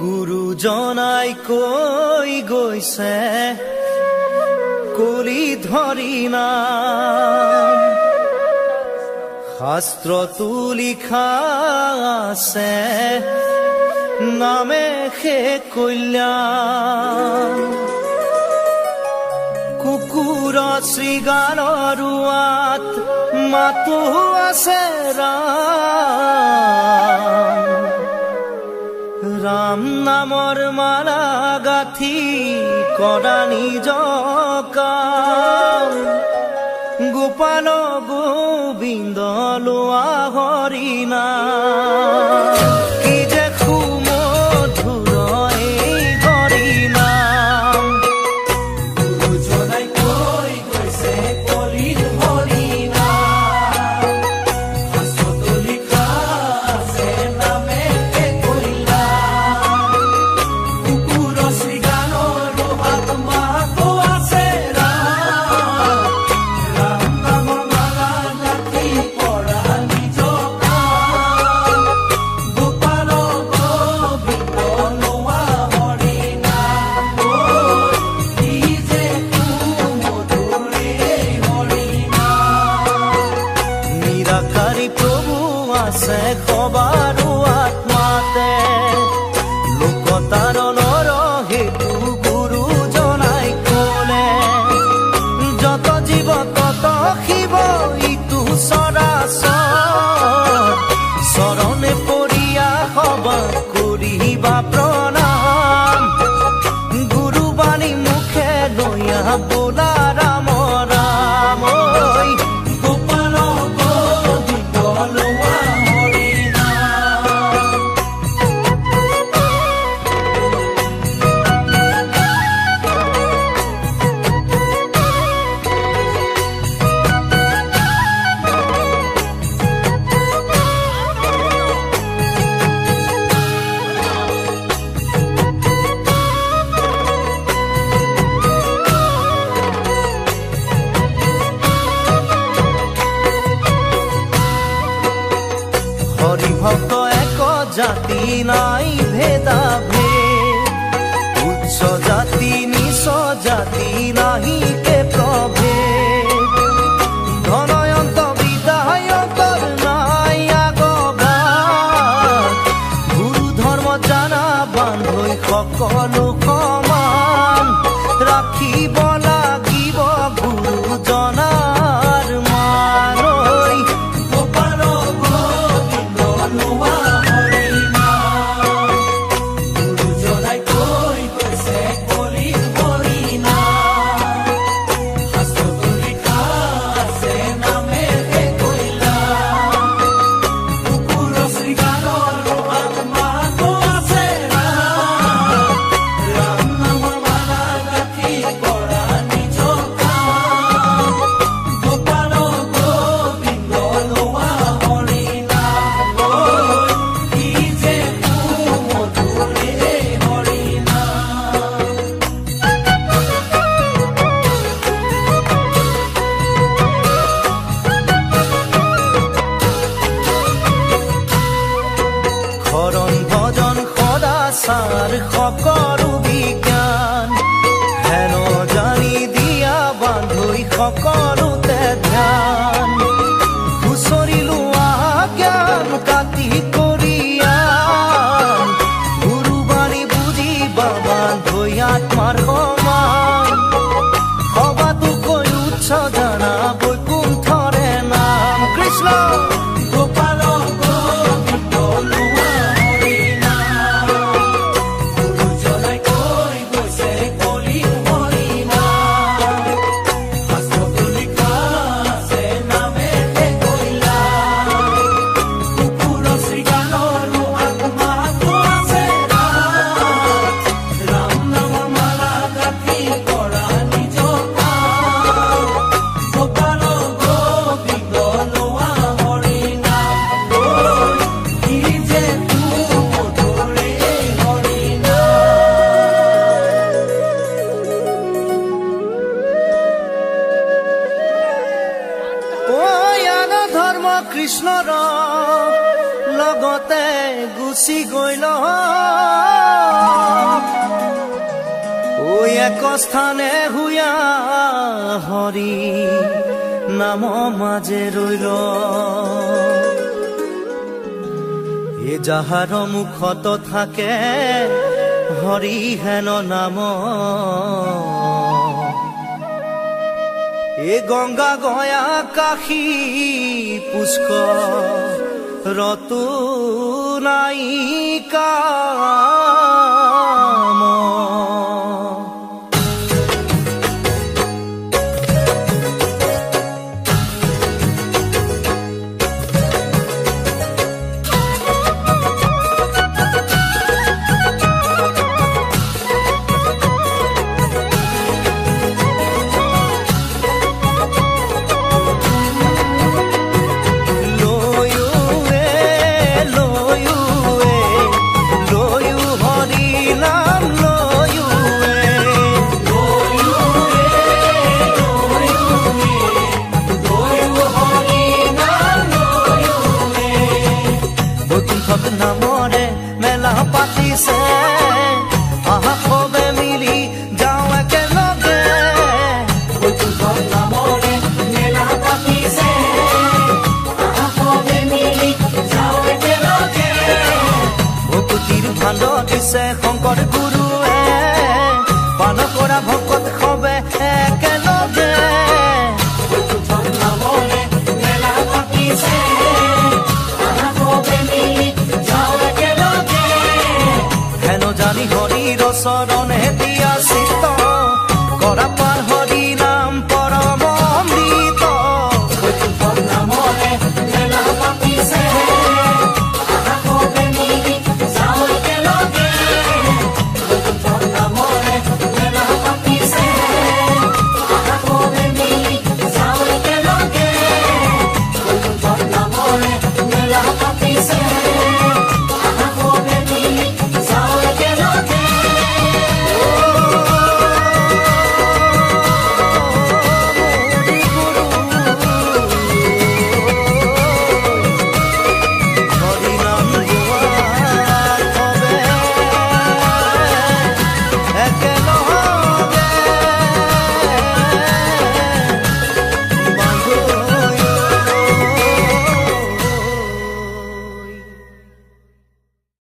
গুৰুজনাই কৈ গৈছে কলি ধৰি নাম, শাস্ত্ৰতো লিখা আছে নামে সে কল্যাণ। কুকুৰ শৃগালৰ ৰোৱাত মাতো আছে ৰাম, ৰাম নামৰ মালা গাঁঠি কৰা নিজ কাম। গোপাল গোবিন্দ লোৱা হৰি নাম, কি যে সুমধুৰ এই হৰি নাম। গুৰুজনাই কৈ গৈছে কলিত হৰি নাম, শাস্ত্ৰতো লিখা আছে নামে সে কল্যাণ। কুকুৰ শৃগালৰ ৰোৱাত মাতো আছে ৰাম, ৰাম নামৰ মালা গাঁঠি কৰা নিজ কাম। গোপাল গোবিন্দ লোৱা হৰি নাম, কি যে সুমধুৰ এই হৰি নাম। নিৰাকাৰী প্ৰভু আছে সবাৰো আত্মাতে, লোকতাৰণৰ হেতু গুৰুজনাই ক'লে। যত জীৱ তত শিৱ ইটো চৰাচৰ, চৰণে পৰিয়া সবা কৰিবা প্ৰণাম। গুৰুবাণী মুখে লৈয়া বোলা ৰাম ৰাম, ঐ গোপাল গোবিন্দ লোৱা হৰি নাম। হৰি ভক্ত এক জাতি নাই ভেদা ভেদ, উচ্চ জাতি নিচ জাতি নাহি কে প্ৰভেদ। ধনয়ন্ত বিদায়কৰ নাই আগগাত, গুৰু ধৰ্ম জানা বান্ধৈ সকলো সমান। ৰাখিব লাগিব গুৰুজনাৰ মান, ঐ গোপাল গোবিন্দ লোৱা হৰি নাম। গুৰুজনাই কৈ গৈছে কলিত হৰি নাম, শাস্ত্ৰতো লিখা আছে নামে সে কল্যাণ। কুকুৰ শৃগালৰ ৰোৱাত মাতো আছে ৰাম, ৰাম নামৰ মালা গাঁঠি কৰা নিজ কাম। গোপাল গোবিন্দ লোৱা হৰি নাম, কি যে সুমধুৰ এই হৰি নাম। শৰণ ভজন সদাচাৰ সকলো বিজ্ঞান, হেন জানি দিয়া বান্ধৈ সকলোতে ধ্যান। হুঁচৰি লোৱা জ্ঞান কাটি কৰিয়ান, গুৰুবাণী বুজিবা বান্ধৈ আত্মাৰ সমান। সবাতো কৈ উচ্চ জানা বৈকুণ্ঠৰে নাম, কৃষ্ণ গোপাল গোবিন্দ লোৱা হৰি নাম। গুৰুজনাই কৈ গৈছে কলিত হৰি নাম, শাস্ত্ৰতো লিখা আছে নামে সে কল্যাণ। কুকুৰ শৃগালৰ ৰোৱাত মাতো আছে ৰাম, ৰাম নামৰ মালা গাঁঠি কৃষ্ণৰ লগতে গুচি গ'ল ঐ এক স্থানে হুয়া হৰি নাম মাজে ৰৈল এ যাহাৰ মুখত থাকে হৰি হেন নাম এ গংগা গয়া কাশী পুষ্কৰ ৰতো নাই কাম নামৰে মেলা পাতিছে আহা সবে মিলি যাওঁ একেলগে নামৰে মেলা পাতিছে আহা সবে মিলি যাওঁ একেলগে ভকুতিৰ ভাণ্ড দিছে শংকৰ গুৰুৱে পান কৰা ভকত সবে একেলগে নামৰে মেলা পাতিছে জানি হৰিৰ চৰণে দিয়াছে